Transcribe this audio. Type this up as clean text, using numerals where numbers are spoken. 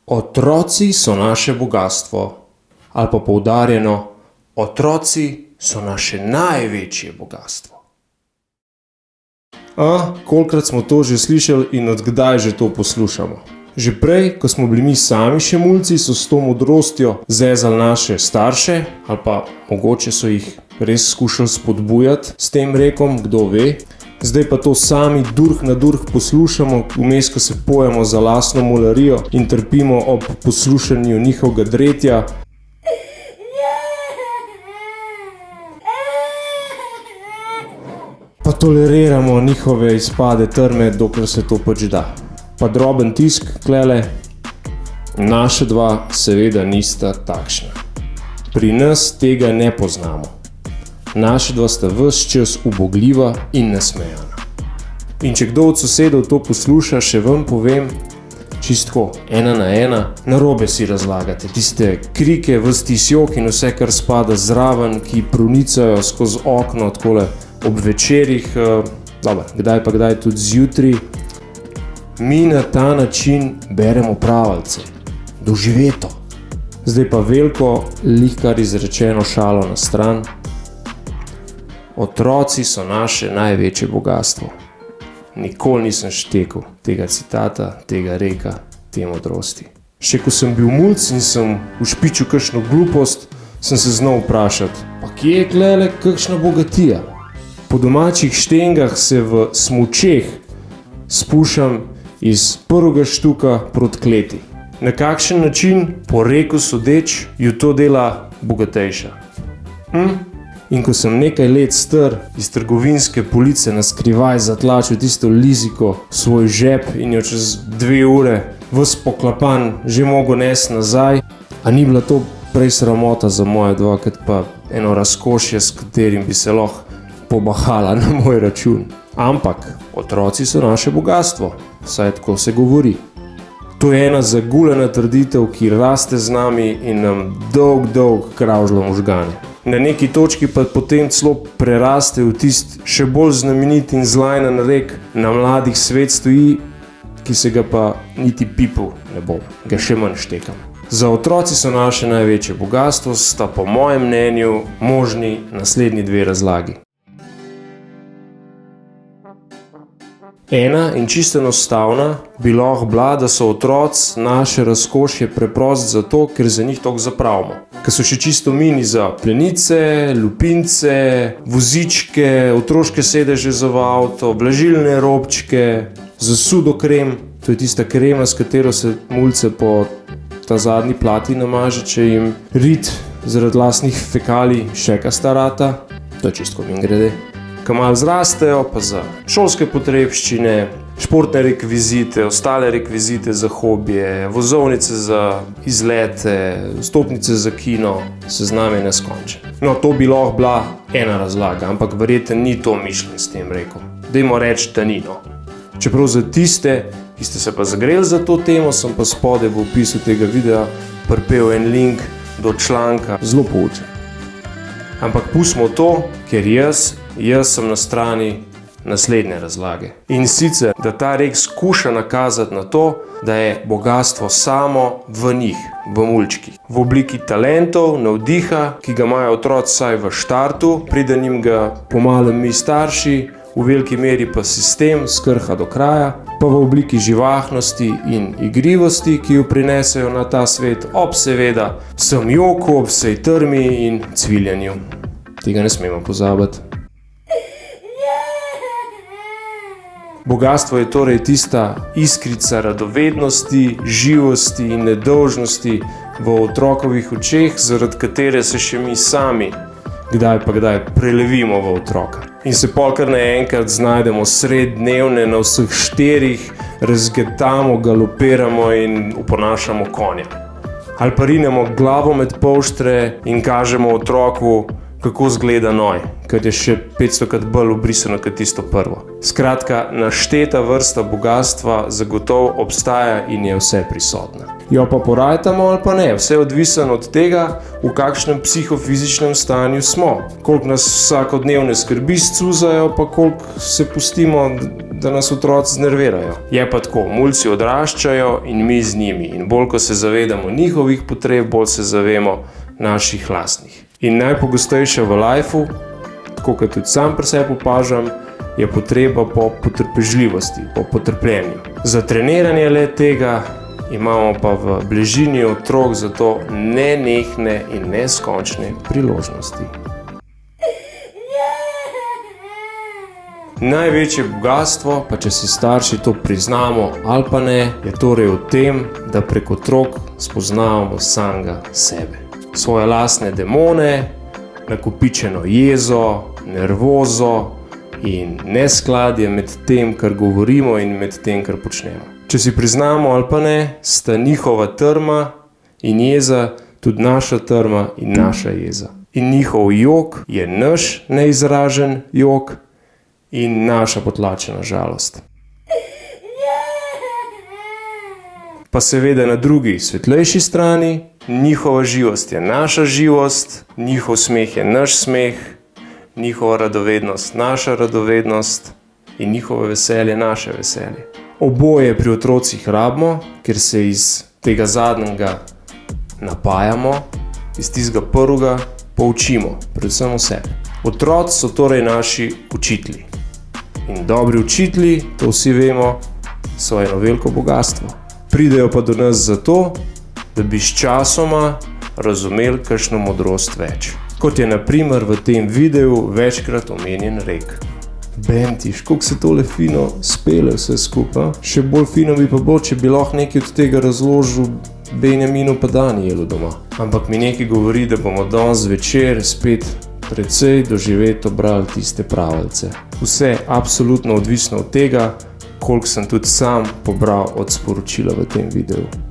Otroci so naše bogastvo. Ali pa poudarjeno, otroci so naše največje bogastvo. Kolikrat smo to že slišali in od kdaj že to poslušamo? Že prej, ko smo bili mi sami še mulci, so s to modrostjo zezali naše starše, ali pa mogoče so jih res skušali spodbujati s tem rekom, kdo ve. Zdaj pa to sami durh na durh poslušamo, vmes ko se pojemo za lastno molarijo in trpimo ob poslušanju njihovega dretja. Pa toleriramo njihove izpade trme, dokler se to pač da. Pa droben tisk, klele, naša dva seveda nista takšna. Pri nas tega ne poznamo. Naša dva sta ves čas ubogljiva in nasmejana. In če kdo od sosedov to posluša, še vam povem, čistko, ena na ena, narobe si razlagate. Tiste krike, ves tisjok in vse, kar spada zraven, ki pronicajo skozi okno, takole ob večerih, kdaj pa kdaj tudi zjutri. Mi na ta način beremo pravljice, doživeto. Zdaj pa veliko, lihkar izrečeno šalo na stran. Otroci so naše največje bogastvo. Nikoli nisem štekal tega citata, tega reka, te modrosti. Še ko sem bil mulc in sem ušpičil kakšno glupost, sem se znal vprašati, pa kje je klele kakšna bogatija? Po domačih štengah se v smučeh spuščam iz prvega štuka proti kleti. Na kakšen način, po reku sodeč, ju to dela bogatejša? In ko sem nekaj let star, iz trgovinske police na skrivaj zatlačil tisto liziko v svoj žep in jo čez 2 ure ves poklapan že mogo nesti nazaj, a ni bila to prej sramota za moje dva, kot pa eno razkošje, s katerim bi se lahko pobahala na moj račun. Ampak otroci so naše bogastvo, saj tako se govori. To je ena zagulena trditev, ki raste z nami in nam dolg kravžlja možgane. Na neki točki pa potem celo preraste v tist še bolj znamenit in zlajnen rek na mladih svet stoji, ki se ga pa niti pipal ne bom, ga še manj štekam. Za otroci so naše največje bogastvo, sta po mojem mnenju možni naslednji 2 razlagi. Ena in čisto enostavna bi lahko bila, da so otroci naše razkošje preprosto zato, ker za njih toliko zapravimo. Ker so še čisto mini za plenice, lupince, vozičke, otroške sedeže za v avto, vlažilne robčke, za sudokrem, to je tista krema, s katero se mulce po ta zadnji plati namaže, če jim rit zaradi lastnih fekalij šekasta rata, to je čisto mimogrede. Ko malo zrastejo, pa za šolske potrebščine, športne rekvizite, ostale rekvizite za hobije, vozovnice za izlete, stopnice za kino, seznam je neskončen. No, to bi lahko bila ena razlaga, ampak verjetno ni to mišljen s tem rekom. Dajmo reči, da ni, no. Čeprav za tiste, ki ste se pa zagreli za to temo, sem pa spodaj v opisu tega videa pripel en link do članka, zelo poučen. Ampak pustimo to, ker jaz sem na strani naslednje razlage. In sicer, da ta rek skuša nakazati na to, da je bogastvo samo v njih, v mulčkih. V obliki talentov, navdiha, ki ga imajo otroci vsaj v štartu, preden jim ga pomalem mi starši, v veliki meri pa sistem skrha do kraja, pa v obliki živahnosti in igrivosti, ki jo prinesejo na ta svet, ob seveda vsem joku, ob vsej trmi in cviljanju. Tega ne smemo pozabiti. Bogastvo je torej tista iskrica radovednosti, živosti in nedolžnosti v otrokovih očeh, zaradi katere se še mi sami kdaj pa kdaj prelevimo v otroka. In se polkar naenkrat znajdemo sred dnevne na vseh 4, razgetamo, galopiramo in uponašamo konja. Ali pa rinemo glavo med polštre in kažemo otroku, kako zgleda noj, ker je še 500krat bolj obrisano kot tisto prvo. Skratka, našteta vrsta bogastva zagotovo obstaja in je vse prisotna. Jo pa porajtamo ali pa ne, vse je odvisno od tega, v kakšnem psihofizičnem stanju smo. Koliko nas vsakodnevne skrbi scuzajo, pa koliko se pustimo, da nas otroci znervirajo. Je pa tako, mulci odraščajo in mi z njimi. In bolj, ko se zavedamo njihovih potreb, bolj se zavemo naših lastnih. In najpogostejše v lifeu, tako kot tudi sam pri sebi opažam, je potreba po potrpežljivosti, po potrpljenju. Za treniranje le tega imamo pa v bližini otrok za to nenehne in neskončne priložnosti. Največje bogatstvo, pa če si starši to priznamo ali pa ne, je torej v tem, da prek otrok spoznavamo samega sebe. Svoje lastne demone, nakopičeno jezo, nervozo in neskladje med tem, kar govorimo in med tem, kar počnemo. Če si priznamo ali pa ne, sta njihova trma in jeza tudi naša trma in naša jeza. In njihov jok je naš neizražen jok in naša potlačena žalost. Pa seveda na drugi, svetlejši strani, njihova živost je naša živost, njihov smeh je naš smeh, njihova radovednost naša radovednost in njihovo veselje naše veselje. Oboje pri otrocih rabimo, ker se iz tega zadnjega napajamo, iz tistega prvega poučimo, predvsem vse. Otroci so torej naši učitelji. In dobri učitelji, to vsi vemo, so eno veliko bogatstvo. Pridejo pa do nas zato, da bi s časoma razumeli kakšno modrost več. Kot je na primer v tem videu večkrat omenjen rek. Bentiš, koliko se tole fino spele vse skupaj. Še bolj fino bi pa bilo, če bi lahko nekaj od tega razložil Benjaminu pa Danijelu doma. Ampak mi nekaj govori, da bomo danes zvečer spet precej doživeto brali tiste pravljice. Vse absolutno odvisno od tega, koliko sem tudi sam pobral od sporočila v tem videu.